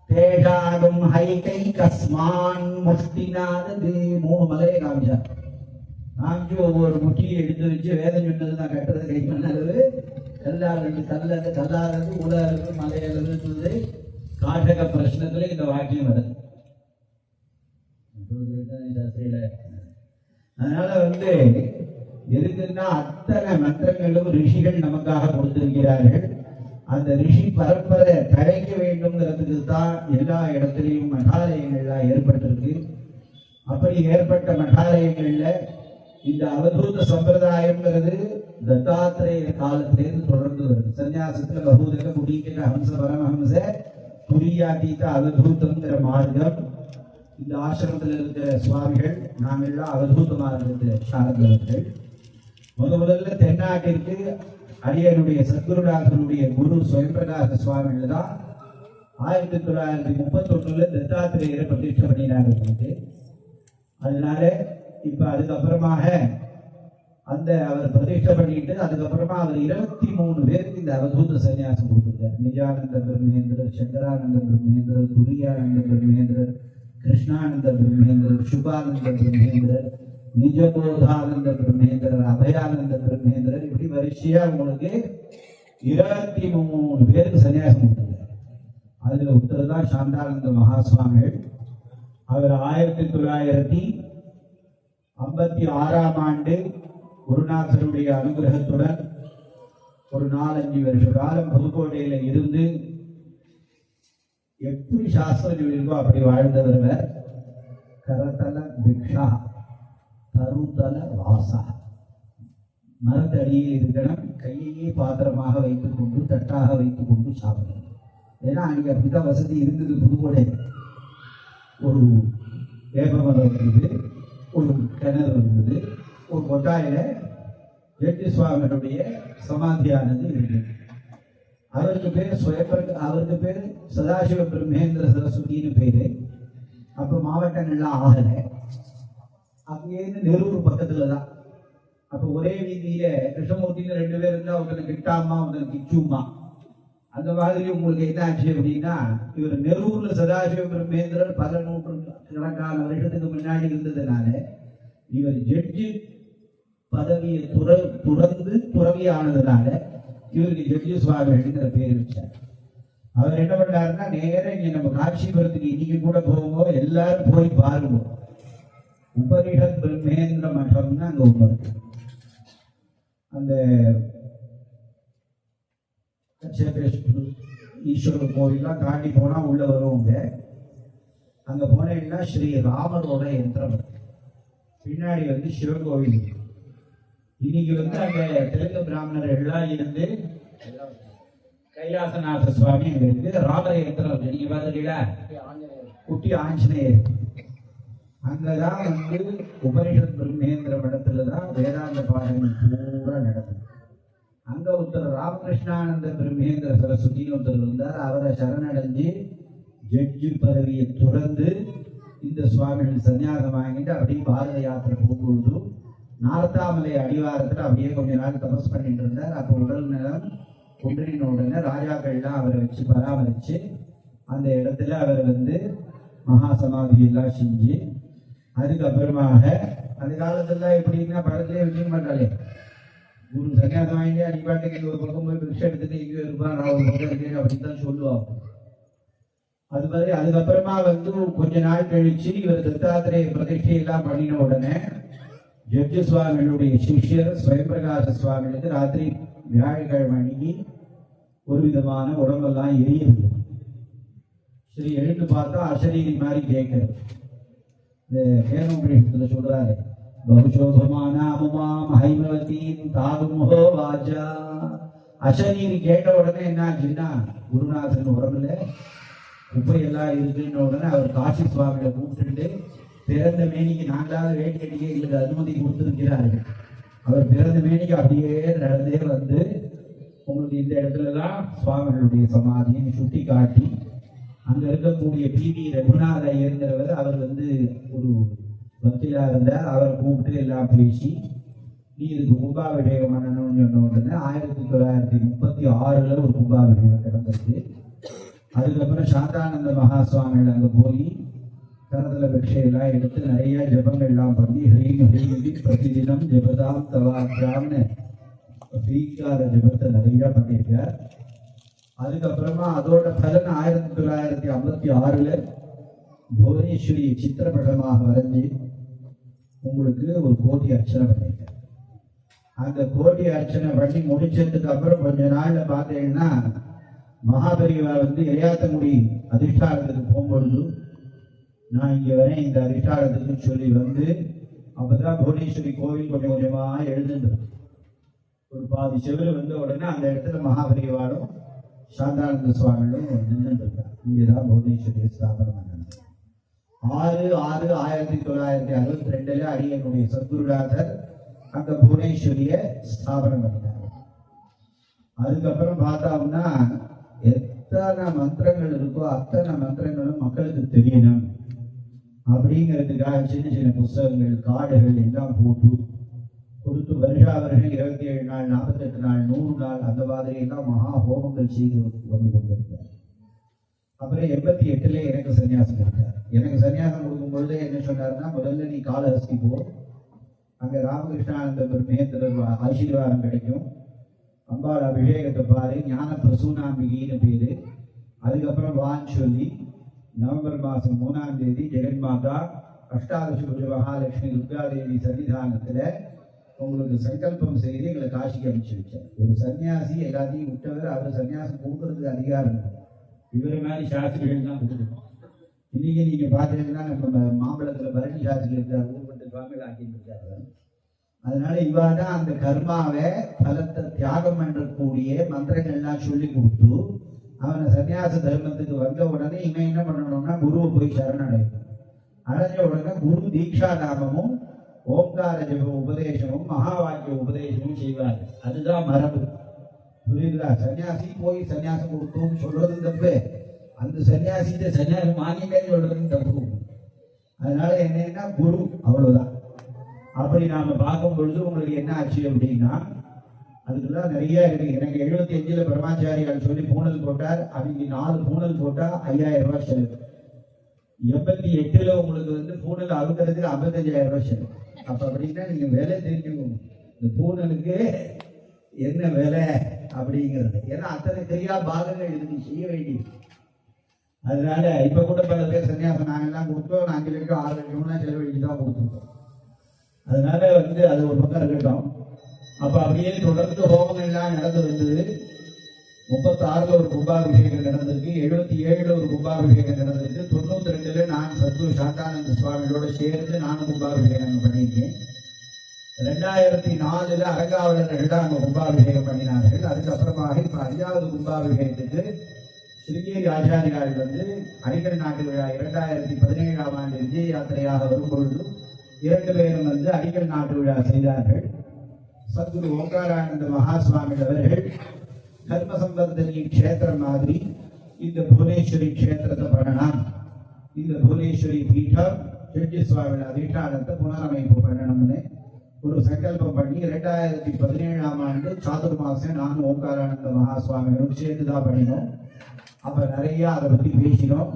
தேஷாகும் ஹைகை கஸ்மான் முஷ்டிநாதது. 3 மலையை காமிச்சார். காமிச்சு ஒவ்வொரு முட்டியை எடுத்து வச்சு வேதம் சொன்னது நான் கட்டுறது கை பண்ணது, கல்லாறு கல்லது கல்லாறது உலகிறது மலையறது சொல்லுது. காட்டக பிரச்சனத்துல இந்த வாக்கியம் வருது. அதனால எதுக்குன்னா அத்தனை மந்திரங்களும் ரிஷிகள் நமக்காக கொடுத்திருக்கிறார்கள். அந்த ரிஷி பரம்பரை தழைக்க வேண்டும்ங்கிறதுக்கு தான் எல்லா இடத்துலையும் மடாலயங்கள்லாம் ஏற்பட்டிருக்கு. அப்படி ஏற்பட்ட மடாலயங்கள்ல இந்த அவதூத சம்பிரதாயம்ங்கிறது தத்தாத்திரேய காலத்திலேருந்து தொடர்ந்து வருது. சன்னியாசத்துல பகூதக குடிக்கிற ஹம்ச பரமஹம்ச துரியாதீத அவதூதங்கிற மார்க்கம். இந்த ஆசிரமத்தில் இருக்கிற சுவாமிகள் நாங்கள்லாம் அவதூத மார்க்கத்தை சார்ந்தவர்கள். முதல்ல தென்னாட்டிற்கு அடியனுடைய சத்குருநாதனுடைய குரு ஸ்வயம்பிரகாச சுவாமிகள் தான் 1931 தத்தாத்திரேயரை பிரதிஷ்டை பண்ணினாங்க. அதனால இப்ப அதுக்கப்புறமாக அவர் பிரதிஷ்டை பண்ணிட்டு அதுக்கப்புறமா அவர் 23 பேருக்கு இந்த அவதூத சன்னியாசம் கொடுத்துருக்கார். நிஜானந்த பிரம்மேந்திரர், சங்கரானந்த பிரம்மேந்திரர், துரியானந்த பிரம்மேந்திரர், கிருஷ்ணானந்த பிரம்மேந்திரர், சுபானந்த பிரம்மேந்திரர், நிஜபோதானந்த பிரம்மேந்திரர், அபயானந்த பிரம்மேந்திரர், இப்படி வரிசையா உங்களுக்கு 23 பேருக்கு சன்னியாசம் கொடுத்துருக்கார். அதுல ஒருத்தர் தான் சாந்தானந்த மகாசுவாமிகள். அவர் 1956ஆம் ஆண்டு குருநாதருடைய அனுகிரகத்துடன் ஒரு 4-5 வருஷ காலம் புதுக்கோட்டையில இருந்து எப்படி சாஸ்திரம் சொல்லியிருக்கோ அப்படி வாழ்ந்தவர். கரத்தல பிக்ஷா தருதல வாசா. மரத்தடியில் இருக்கணும், கையையே பாத்திரமாக வைத்துக் கொண்டு தட்டாக வைத்துக் கொண்டு சாப்பிடணும். ஏன்னா அன்னைக்கு அப்படிதான் வசதி இருந்தது. புதுக்கோட்டை ஒரு வேப்பமரம் இருந்தது, ஒரு கிணறு இருந்தது, ஒரு கொட்டாயில ஜெட்டி சுவாமியுடைய சமாதியானது இருந்தது. அவருக்கு பேர் சதாசிவ பிரம்மேந்திர சரஸ்வதினு பேரு. அப்ப மாவட்டங்கள்லாம் ஆகல. அங்கேருந்து நெரூர் பக்கத்துல தான். அப்ப ஒரே வீதியில கிருஷ்ணமூர்த்தின்னு 2 பேர் இருந்தா, ஒருத்தர் கிட்டாமா ஒருத்தர் கிச்சுமா. அந்த மாதிரி உங்களுக்கு என்ன ஆச்சு அப்படின்னா, இவர் நெரூர்ல சதாசிவ பிரம்மேந்திரர் பல நூற்றுக்கணக்கான வருஷத்துக்கு முன்னாடி இருந்ததுனால இவர் ஜட்ஜி பதவியை துறந்து துறவியானதுனால இவருக்கு ஜட்ஜி சுவாமிங்கிற பேர் வச்சார். அவர் என்ன பண்ணாருன்னா, நேரம் இங்க நம்ம காட்சிபுரத்துக்கு இன்னைக்கு கூட போகும்போது எல்லாரும் போய் பாருங்க. உபனிஷத் பிரம்மேந்திர மட்டம்னு அங்க ஒண்ணு இருக்கு. அந்த ஈஸ்வரர் கோவில்லாம் தாண்டி போனா உள்ள வருவாங்க. அங்க போனீங்கன்னா ஸ்ரீ ராமரோட யந்திரம், பின்னாடி சிவன் கோவில். இன்னைக்கு அங்க தெலுங்கு பிராமணர் எல்லாம் இருந்து கைலாசநாத சுவாமி அங்க இருக்கு. ராமர யந்திரம் நீங்க பாத்துட்டீங்களா? குட்டி ஆஞ்சநேயர். அங்கதான் உபனிஷத் பிரம்மேந்திர மடத்துலதான் வேதாந்த பாடங்கள் பூரா நடக்கும். அங்க ஒருத்தர் ராமகிருஷ்ணானந்த பிரம்மேந்திர சரஸ்வதினு ஒருத்தர் இருந்தார். அவரை சரணடைஞ்சு ஜட்ஜி பதவியை துறந்து இந்த சுவாமிகள் சன்னியாசம் வாங்கிட்டு அப்படியே பாரத யாத்திரை போகும்பொழுது நார்த்தாமலை அடிவாரத்துல அப்படியே கொஞ்ச நாள் தபஸ் பண்ணிட்டு இருந்தார். அப்போ உடல் நலம் குன்றின உடனே ராஜாக்கள்லாம் அவரை வச்சு பராமரிச்சு அந்த இடத்துல அவர் மகா சமாதி எல்லாம் செஞ்சு அதுக்கப்புறமாக அந்த காலத்துல எப்படின்னா படத்திலே வைக்க மாட்டாளே, குரு சன்னியாசம் வாங்கி அடிப்பாட்டுக்கு ஒரு பக்கம் போய் பிக்ஷை எடுத்துட்டு இங்கே இருப்பான், நான் ஒரு பக்கம் இருக்கேன் அப்படின்னு தான் சொல்லுவாங்க. அது மாதிரி அதுக்கப்புறமா கொஞ்ச நாள் கழிச்சு இவர் தத்தாத்திரேய பிரதிஷ்டை எல்லாம் பண்ணின உடனே ஜட்ஜி சுவாமிகளுடைய சிஷ்யர் ஸ்வயம்பிரகாச சுவாமிகளுக்கு ராத்திரி வியாழக்கிழமை அன்னைக்கு ஒரு விதமான உடம்பெல்லாம் எரியுது. சரி, எழுந்து பார்த்தா அசரீரி மாதிரி கேட்கறது. இந்த கேனோபுரீஷத்துல சொல்றாரு, பகுஷோபமானாமுமாம் ஹைமவதீம் தாகுமுகோ வாஜா. அசரீரி கேட்ட உடனே என்ன ஆச்சுன்னா, குருநாதன் உடம்புல குப்பையெல்லாம் இருக்குன்னு உடனே அவர் காசி சுவாமியை கூப்பிட்டுட்டு பிறந்த மேனிக்கு நாங்களாவது வேண்டி கட்டியே எங்களுக்கு அனுமதி கொடுத்துருக்கிறார்கள். அவர் பிறந்த மேனிக்கு அப்படியே நடந்தே வந்து உங்களுக்கு இந்த இடத்துல தான் சுவாமிகளுடைய சமாதியை சுட்டி காட்டி அங்க இருக்கக்கூடிய பி.வி. ரகுநாத ஐயங்கிறவர் அவர் வந்து ஒரு வக்கீலா இருந்தார். அவரை கூப்பிட்டு எல்லாம் பேசி நீ இதுக்கு கும்பாபிஷேகம் பண்ணணும்னு சொன்ன உடனே 1936 ஒரு கும்பாபிஷேகம் நடந்திருக்கு. அதுக்கப்புறம் சாந்தானந்த மகா சுவாமிகள் அங்க போய் கரத்துல பிக்ஷையெல்லாம் எடுத்து நிறைய ஜபங்கள்லாம் பண்ணி ஹ்ரீம் ஹ்ரீம் பிரதிதினம் ஜபதாம் தவாக்கியாம்னு ஸ்ரீகார ஜபத்தை நிறைய பண்ணியிருக்கார். அதுக்கப்புறமா அதோட பலன் 1956 புவனேஸ்வரி சித்திரப்படமாக வரைஞ்சி உங்களுக்கு ஒரு கோடி அர்ச்சனை பண்ணியிருக்கார். அந்த கோடி அர்ச்சனை பண்ணி முடிச்சதுக்கு அப்புறம் கொஞ்ச நாள்ல பார்த்தீங்கன்னா மகாபெரிவா வந்து இளையாத்தங்குடி அதிஷ்டானத்துக்கு போகும்பொழுது நான் இங்க வரேன் இந்த அதிஷ்டானத்துக்கு சொல்லி வந்து அப்பதான் புவனேஸ்வரி கோவில் கொஞ்சம் கொஞ்சமா எழுதுண்டு ஒரு பாதி செவில வந்த உடனே அந்த இடத்துல மகாபெரிவாலும் சாந்தானந்த சுவாமிகளும் நின்றுட்டு இருக்காங்க. இங்கதான் புவனேஸ்வரியை ஸ்தாபனம் பண்ணாங்க. 6/6/1962 அடியனுடைய சத்குருநாதர் அங்க புவனேஸ்வரிய ஸ்தாபனம் பண்ணினாங்க. அதுக்கப்புறம் பார்த்தோம்னா எத்தனை மந்திரங்கள் இருக்கோ அத்தனை மந்திரங்களும் மக்களுக்கு தெரியணும் அப்படிங்கிறதுக்காக சின்ன சின்ன புஸ்தகங்கள் கார்டுகள் எல்லாம் போட்டு கொடுத்து வருஷா வருஷம் 27 நாள் 48 நாள் 100 நாள் அந்த மாதிரி எல்லாம் மகா ஹோமங்கள் செய்து வந்து கொண்டிருந்தார். அப்புறம் 88 எனக்கு சன்னியாசம் கொடுத்தார். எனக்கு சன்னியாசம் கொடுக்கும் பொழுது என்ன சொன்னாருன்னா, முதல்ல நீ காளஹஸ்தி போ, அங்க ராமகிருஷ்ணானந்த மகேந்திரர் ஆசீர்வாதம் கிடைக்கும், அம்பாள் அபிஷேகத்தை பாரு, ஞான பிரசூனாம்பிகின்னு பேரு. அதுக்கப்புறம் வான்னு சொல்லி நவம்பர் மாதம் 3ஆம் தேதி ஜெகன்மாதா அஷ்டாதசி பூஜை மகாலட்சுமி துர்காதேவி சன்னிதானத்துல உங்களுக்கு சங்கல்பம் செய்து எங்களை காசிக்கு அனுப்பிச்சு வச்சார். ஒரு சன்னியாசி எல்லாத்தையும் விட்டவர், அவர் சன்னியாசம் கொடுக்கறதுக்கு அதிகாரம் இல்லை. இவரை மாதிரி சாஸ்திரிகள் தான் கொடுக்கணும். இன்னைக்கு நீங்க பாத்தீங்கன்னா நம்ம மாம்பழத்துல பரணி சாஸ்திரி இருக்கிறார், ஊர்பட்டு சுவாமிகள் ஆக்கிட்டு இருக்காரு. அதனால இவாதான் அந்த கர்மாவை பலத்தை தியாகம் பண்ணக்கூடிய மந்திரங்கள் எல்லாம் சொல்லி கொடுத்து அவனை சன்னியாச தர்மத்துக்கு வந்த உடனே இவன் என்ன பண்ணணும்னா குருவை போய் சரணடையணும். அடைஞ்ச உடனே குரு தீட்சா நாமமும் ஓம்கார ஜப உபதேசமும் மகா வாக்கிய உபதேசமும் செய்வார். அதுதான் மரபு. புரியுதா? சன்னியாசி போய் சன்னியாசம் கொடுத்தோம்னு சொல்றது தப்பு, அந்த சன்னியாசிட்ட சன்னியாசம் வாங்கிட்டே சொல்றதுன்னு தப்பு. அதனால என்னன்னா குரு, அவ்வளவுதான். அப்படி நாம பார்க்கும் பொழுது உங்களுக்கு என்ன ஆச்சு அப்படின்னா, அதுக்கெல்லாம் நிறைய இருக்கு. எனக்கு 75 பிரம்மாச்சாரியால் சொல்லி பூனல் போட்டார். அவங்க 4 பூனல் போட்டா 5000 ரூபாய் செலவு. 88 உங்களுக்கு வந்து பூனல் அவுக்கிறதுக்கு 55,000 ரூபாய் செலவு. அப்ப அப்படின்னா நீங்க விலை தெரிஞ்சுக்கணும், இந்த பூனலுக்கு என்ன விலை அப்படிங்கிறது. ஏன்னா அத்தனை தெரியா பாகங்கள் இதுக்கு செய்ய வேண்டியது. அதனால இப்ப கூட பல பேர் சன்னியாசம் நாங்கெல்லாம் கொடுத்தோம், 5 லட்சம் 6 லட்சம்லாம் செலவழிச்சு தான் கொடுத்துருக்கோம். அதனால வந்து அது ஒரு பக்கம் இருக்கட்டும். அப்ப அப்படியே தொடர்ந்து ஹோமங்கள்லாம் நடந்து வந்தது. 36 ஒரு கும்பாபிஷேகம் நடந்திருக்கு, 77 ஒரு கும்பாபிஷேகம் நடந்திருக்கு, 92 நான் சத்குரு சாந்தானந்த சுவாமியோட சேர்ந்து நானும் கும்பாபிஷேகம் பண்ணியிருக்கேன். 2004 அரங்காவலர்கள் தான் அங்க கும்பாபிஷேகம் பண்ணினார்கள். அதுக்கப்புறமாக இப்ப 5வது கும்பாபிஷேகத்துக்கு ஸ்ரீங்கேரி ஆச்சாரியார்கள் வந்து அடிக்கல் நாட்டு விழா 2017ஆம் ஆண்டு விஜய யாத்திரையாக வரும்பொழுது 2 பேரும் வந்து அடிக்கல் நாட்டு விழா செய்தார்கள். சத்குரு ஓங்காரானந்த மகாசுவாமி அவர்கள் தர்ம சம்பந்தனி க்ஷேத்திரம் மாதிரி இந்த புவனேஸ்வரி க்ஷேத்திரத்தை பண்ணலாம், இந்த புவனேஸ்வரி பீடம் ஜட்ஜி சுவாமி அதிஷ்டானத்தை புனரமைப்பு பண்ணணும்னு ஒரு சங்கல்பம் பண்ணி 2017ஆம் ஆண்டு சாதுர்மாசம் நான் ஓங்காரானந்த மகாசுவாமிகளும் சேர்ந்துதான் பண்ணினோம். அப்ப நிறைய அதை பத்தி பேசினோம்.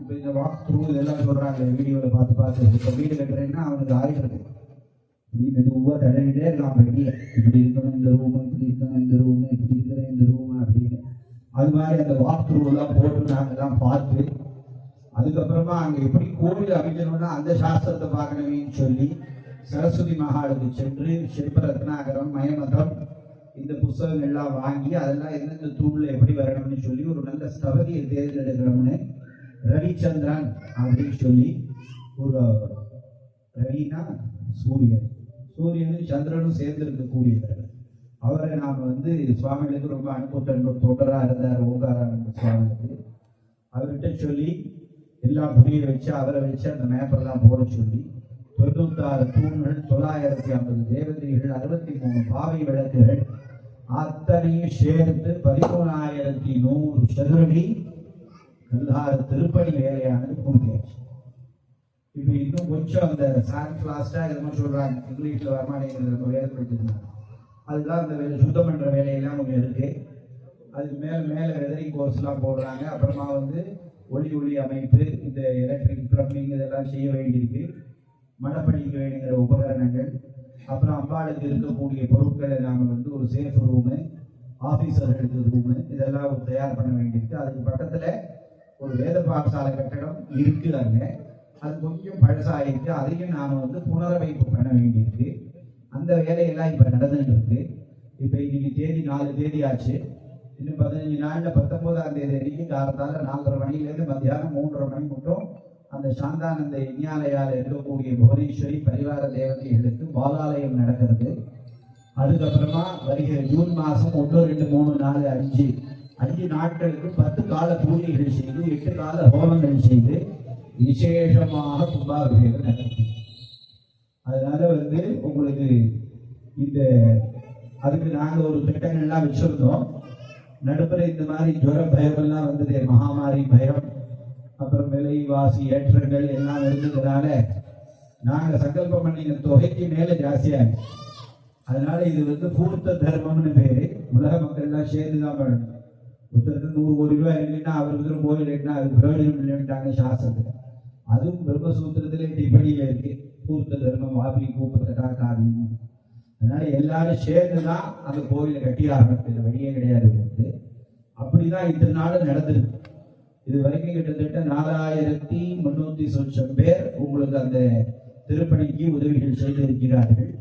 இப்ப இந்த வாக் த்ரூ இதெல்லாம் சொல்றாங்க வீடியோல பார்த்து இப்ப வீடு கட்டுறேன்னா அவனுக்கு ஆயிடுறது மெதுவா தடவிட்டே இருக்கான். வெளியே இப்படி இருக்கணும் இந்த ரூம், இப்படி இருக்கணும் இந்த ரூம், இப்படி இருக்கிற இந்த ரூம் அப்படின்னு. அது மாதிரி அந்த வாக் த்ரூ எல்லாம் போட்டு நாங்கெல்லாம் பார்த்து அதுக்கப்புறமா அங்க எப்படி கோவில் அமைக்கணும்னா அந்த சாஸ்திரத்தை பார்க்கணுமேன்னு சொல்லி சரஸ்வதி மகாலுக்கு சென்று சிற்ப ரத்னாகரம் மயமதம் இந்த புஸ்தகங்கள் எல்லாம் வாங்கி அதெல்லாம் எந்தெந்த தூள்ல எப்படி வரணும்னு சொல்லி ஒரு நல்ல ஸ்தபதியை தேர்ந்தெடுக்கணும்னு ரவிச்சந்திரன் அப்படின்னு சொல்லி ஒரு ரவினா சூரியனும் சந்திரனும் சேர்ந்து இருக்கக்கூடியவர். அவரை நாம வந்து சுவாமிகளுக்கு ரொம்ப அனுப்புத்த தொண்டரா இருந்தார் ஓங்காரானந்த சுவாமிகளுக்கு. அவர்கிட்ட சொல்லி எல்லாம் புரிய வச்சு அவரை வச்சு அந்த மேப்பெல்லாம் போட சொல்லி 96 தூண்கள், 950 தேவதைகள், 63 பாவை விளக்குகள் அத்தனையும் சேர்த்து 13,100 சதுரடி கல்லாறு திருப்பணி வேலையானது பூர்த்தியாச்சு. இப்ப இன்னும் கொஞ்சம் அந்த சான்ஃபிளாஸ்டா என்னமோ சொல்றாங்க, இங்கிலீஷ்ல வரமாட்டேங்கிறது, நம்ம வேலை படிச்சிருந்தாங்க. அதுதான் அந்த வேலை சுத்தம் பண்ற வேலையெல்லாம் கொஞ்சம் இருக்கு. அதுக்கு மேல வெதரிங் கோர்ஸ் எல்லாம் போடுறாங்க. அப்புறமா வந்து ஒளி அமைப்பு, இந்த எலக்ட்ரிக் பிளம்பிங் இதெல்லாம் செய்ய வேண்டியிருக்கு. மடப்படிக்க வேண்டிங்கிற உபகரணங்கள், அப்புறம் அம்பாளுக்கு இருக்கக்கூடிய பொருட்களை நாம வந்து ஒரு சேஃப் ரூமு, ஆபீசர்களுக்கு ரூமு இதெல்லாம் தயார் பண்ண வேண்டியிருக்கு. அதுக்கு பக்கத்துல ஒரு வேத பாடசாலை கட்டடம் இருக்கு. அங்க அது கொஞ்சம் பழசாயிருக்கு. அதையும் நாம வந்து புனரமைப்பு பண்ண வேண்டியிருக்கு. அந்த வேலையெல்லாம் இப்ப நடந்துட்டு இருக்கு. இப்ப இன்னைக்கு தேதி 4 தேதி ஆச்சு. இன்னும் 15 நாள்ல 19ஆம் தேதி வரைக்கும் காலத்தால 4:30 மணிலேருந்து மத்தியானம் 3:30 மணி மட்டும் அந்த சாந்தானந்த விஞ்ஞாலயால இருக்கக்கூடிய புவனேஸ்வரி பரிவார தேவதைகளுக்கு பாலாலயம் நடக்கிறது. அதுக்கப்புறமா வருகிற ஜூன் மாசம் 1, 2, 3, 4, 5 நாட்களுக்கு 10 கால பூஜைகள் செய்து 8 கால ஹோமங்கள் செய்து விசேஷமாக கும்பாபிஷேகம் நடக்கும். அதனால வந்து உங்களுக்கு இந்த அதுக்கு நாங்க ஒரு திட்டங்கள்லாம் வச்சிருந்தோம். நடுப்புற இந்த மாதிரி ஜுர பயமெல்லாம் வந்தது, மகாமாரி பயம், அப்புறம் விலைவாசி ஏற்றங்கள் எல்லாம் இருந்ததுனால நாங்க சங்கல்பம் பண்ணின தொகைக்கு மேல ஜாஸ்தியாச்சு. அதனால இது வந்து பூர்த்த தர்மம்னு பேரு. உலக மக்கள் எல்லாம் சேர்ந்துதான் பண்ணணும். ஒருத்தருக்கு 100 கோடி ரூபாய் இல்லைன்னா அவருக்கு கோயில் இல்லைன்னா அது பிரயோஜனம் இல்லைன்ட்டாங்க சாஸ்திரத்துல. அதுவும் பிரம்மசூத்திரத்திலே டிப்பணியில இருக்கு, பூர்த்த தர்மம் வாபி கூப்பத்தா காரியம். அதனால எல்லாரும் சேர்ந்துதான் அந்த கோயிலை கட்டியாகணும், வழியே கிடையாது. அப்படிதான் இத்தனை நாள் நடந்திருக்கு. இது வரைக்கும் கிட்டத்தட்ட 4,300 சொச்சம் பேர் உங்களுக்கு அந்த திருப்பணிக்கு உதவிகள் செய்திருக்கிறார்கள்.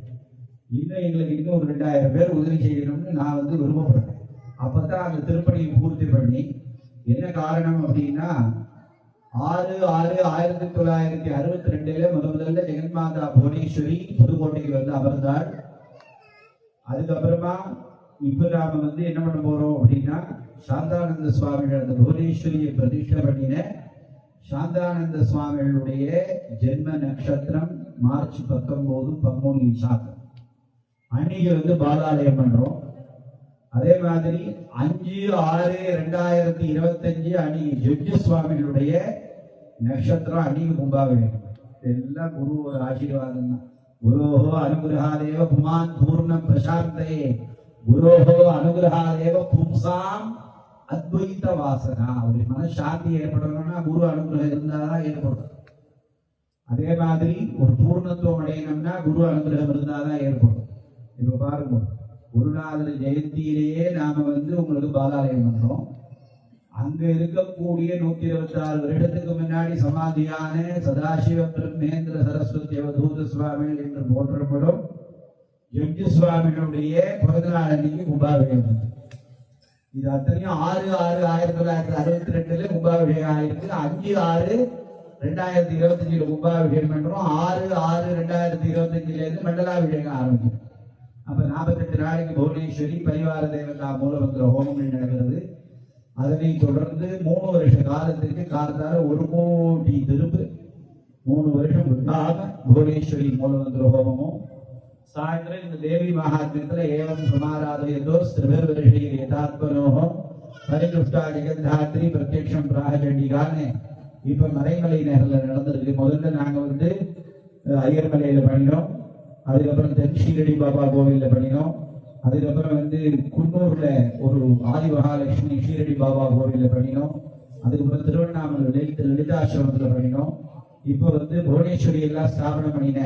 இன்னும் எங்களுக்கு இன்னும் 2,000 பேர் உதவி செய்யணும்னு நான் வந்து விரும்பப்படுறேன். அப்பதான் அந்த திருப்பணியை பூர்த்தி பண்ணி, என்ன காரணம் அப்படின்னா 6/6/1962 முதல்ல ஜெகன்மாதா புவனேஸ்வரி புதுக்கோட்டைக்கு வந்து அமர்ந்தாள். அதுக்கப்புறமா இப்ப நாம வந்து என்ன பண்ண போறோம் அப்படின்னா, சாந்தானந்த சுவாமிகள் அந்த புவனேஸ்வரியை பிரதிஷ்டை பண்ணின சாந்தானந்த சுவாமிகளுடைய ஜென்ம நட்சத்திரம் மார்ச் 19 பங்குனி விசாகம் அன்னைக்கு வந்து பாலாலயம் பண்றோம். அதே மாதிரி 5/6/2025 அன்னைக்கு ஜட்ஜு சுவாமிகளுடைய நட்சத்திரம் அன்னைக்கு கும்பாபிஷேகம். எல்லாம் குருவோட ஆசீர்வாதம் தான். குரோஹோ அனுகிரகாதேவ புமான் பூர்ணம் பிரசாந்தே, குரோஹோ அனுகிரகாதேவ பும்சாம் அத்வைத வாசனா. ஒரு மனசாந்தி ஏற்படணும்னா குரு அனுகிரகம் இருந்தாதான் ஏற்படும். அதே மாதிரி ஒரு பூர்ணத்துவம் அடையணும்னா குரு அனுகிரகம் இருந்தாதான் ஏற்படும். இப்ப பாருங்க, குருநாதர் ஜெயந்தியிலேயே நாம வந்து உங்களுக்கு பாலாலயம் பண்றோம். அங்க இருக்கக்கூடிய 126 வருடத்துக்கு முன்னாடி சமாதியான சதாசிவ பிரம்மேந்திர சரஸ்வதி அவதூத சுவாமிகள் என்று போற்றப்படும் ஜட்ஜு சுவாமிகளுடைய பிறந்த நாள் அன்னைக்கு கும்பாபிஷேகம். இது அத்தனையும் 6/6/1962 கும்பாபிஷேகம் ஆயிருக்கு. 5/6/2025 கும்பாபிஷேகம் பண்றோம். 6/6/2025 இருந்து மண்டலாபிஷேகம் ஆரம்பிக்கும். அப்ப 48 நாளைக்கு புவனேஸ்வரி பரிவார தேவதா மூலமந்திர ஹோமங்கள் நடக்கிறது. அதனை தொடர்ந்து 3 வருஷ காலத்திற்கு காலத்தால 1 கோடி திருப்பு 3 வருஷம் புவனேஸ்வரி மூலமந்திர ஹோமமும், சாயந்தரம் இந்த தேவி மகாத்மியத்துல ஏவம் சமாராதயதோ ஸ்திரபர்வர்ஷி யதாத்மனோஹம் பரிதுஷ்டா ஜெகந்தாத்ரி பிரத்யக்ஷம் பிராகச்சண்டிகான்னு இப்ப மறைமலை நகர்ல நடந்திருக்கு. முதல்ல நாங்க வந்து ஐயர்மலையில பண்ணினோம். அதுக்கப்புறம் தென் ஷீரடி பாபா கோவில்ல பண்ணினோம். அதுக்கப்புறம் வந்து குன்னூர்ல ஒரு ஆதி மகாலட்சுமி ஷீரடி பாபா கோவில்ல பண்ணினோம். அதுக்கப்புறம் திருவண்ணாமலை லலிதாசிரமத்துல பண்ணினோம். இப்ப வந்து புவனேஸ்வரி எல்லாம் ஸ்தாபனம் பண்ணின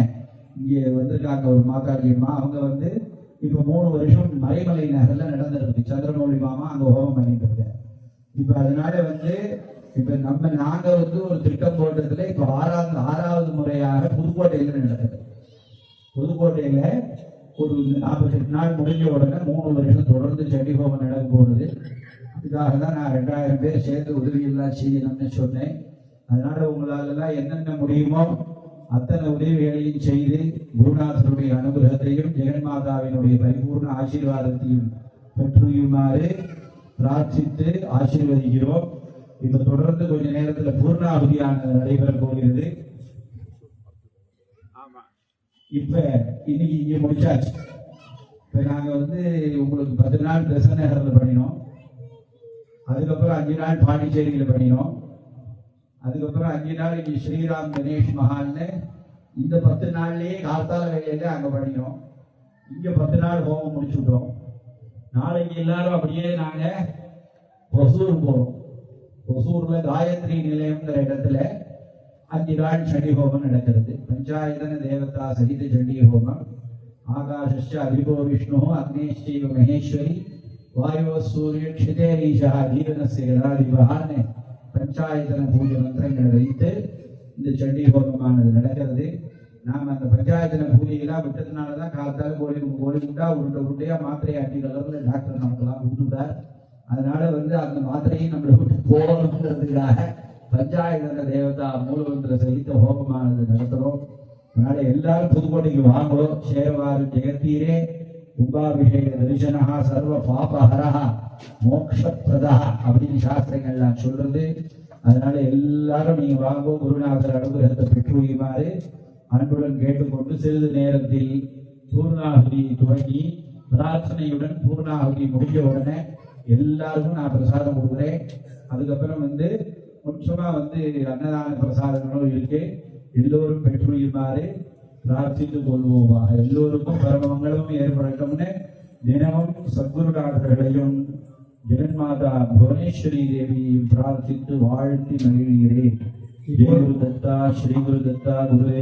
இங்க வந்திருக்காங்க ஒரு மாதாஜி அம்மா. அவங்க வந்து இப்ப 3 வருஷம் மறைமலை நகர்ல நடந்திருக்கு. சந்திரமௌலி மாமா அங்க ஹோமம் பண்ணிட்டு இருக்காங்க. இப்ப அதனால வந்து இப்ப நாங்க வந்து ஒரு திட்டம் போட்டதுல இப்ப 6வது முறையாக புதுக்கோட்டையில நடக்குது. புதுக்கோட்டையில ஒரு 48 நாள் முடிஞ்ச உடனே 3 வருஷம் தொடர்ந்து சண்டி ஹோமம் நடக்க போகுது. அதுக்காக தான் நான் 2000 பேர் சேர்ந்து உதவி எல்லாம் செய்யணும்னு சொன்னேன். அதனால உங்களால எல்லாம் என்னென்ன முடியுமோ அத்தனை உதவிகளையும் செய்து குருநாதருடைய அனுகிரகத்தையும் ஜெகன்மாதாவினுடைய பரிபூர்ண ஆசீர்வாதத்தையும் பெற்றுமாறு பிரார்த்தித்து ஆசீர்வதிக்கிறோம். இப்ப தொடர்ந்து கொஞ்ச நேரத்துல பூர்ணாகுதியானது நடைபெற போகிறது. இப்ப இன்னைக்கு இங்க முடிச்சாச்சு. இப்ப நாங்க உங்களுக்கு 10 நாள் பெசநகர்ல பண்ணினோம், அதுக்கப்புறம் 5 நாள் பாண்டிச்சேரியில பண்ணினோம், அதுக்கப்புறம் 5 நாள் இங்க ஸ்ரீராம் கணேஷ் மஹால்னு இந்த 10 நாள்லயே காத்தால வேலையில அங்க பண்ணினோம். இங்க 10 நாள் ஹோமம் முடிச்சுட்டோம். நாளைக்கு எல்லாரும் அப்படியே நாங்க ஒசூர் போறோம். ஒசூர்ல காயத்ரி நிலையம்ங்கிற இடத்துல 5 நாள் சண்டி ஹோமம் நடக்கிறது. பஞ்சாயத்தன தேவதா சகித சண்டி ஹோமம். ஆகாஷஸ்ய அதிபோ விஷ்ணு அக்னேஷ்சைவ மகேஸ்வரி வாயோ சூரிய க்ஷிதேரீஷா ஜீவனஸ்ய கதாதிபகான்னு பஞ்சாயத்தன பூஜை மந்திரங்களை வைத்து இந்த சண்டி ஹோமமானது நடக்கிறது. நாம அந்த பஞ்சாயத்தன பூஜையெல்லாம் விட்டதுனாலதான் காலத்தால் கோழி உண்டா உருண்டையா மாத்திரை ஆட்டி கலர்ல டாக்டர் நமக்கெல்லாம் கொடுத்துட்டார். அதனால அந்த மாத்திரையும் நம்மளை விட்டு போகணுங்கிறதுக்காக பஞ்சாயத்தன தேவதா மூலமந்திர சகித ஹோமமானது நடத்துறோம். அதனால எல்லாரும் புதுக்கோட்டைக்கு வாங்கணும். சேவாரு ஜெகத்தீரே கும்பாபிஷேக தரிசனஹா சர்வ பாபஹரஹா மோக்ஷப்ரதா அப்படின்னு சாஸ்திரங்கள்லாம் சொல்றது. அதனால எல்லாரும் நீங்க வாங்கோ, குருநாதர் அனுகிரகத்தை பெற்றுமாறு அன்புடன் கேட்டுக்கொண்டு சிறிது நேரத்தில் பூர்ணாகுதி துவங்கி பிரார்த்தனையுடன் பூர்ணாகுதி முடிஞ்ச உடனே எல்லாருக்கும் நான் பிரசாதம் கொடுக்குறேன். அதுக்கப்புறம் கொஞ்சமா அன்னதான பிரசாதங்களும் இருக்கு. எல்லோரும் பெற்றுமாறு பிரார்த்தித்துக் கொள்வோமாக. எல்லோருக்கும் பரமங்களும் ஏற்படட்டும்னு தினமும் சத்குருநாதர்களையும் ஜெகன்மாதா புவனேஸ்வரி தேவியையும் பிரார்த்தித்து வாழ்த்தி மகிழ்கிறேன். ஜெய குரு தத்தா, ஸ்ரீ குரு தத்தா, குருவே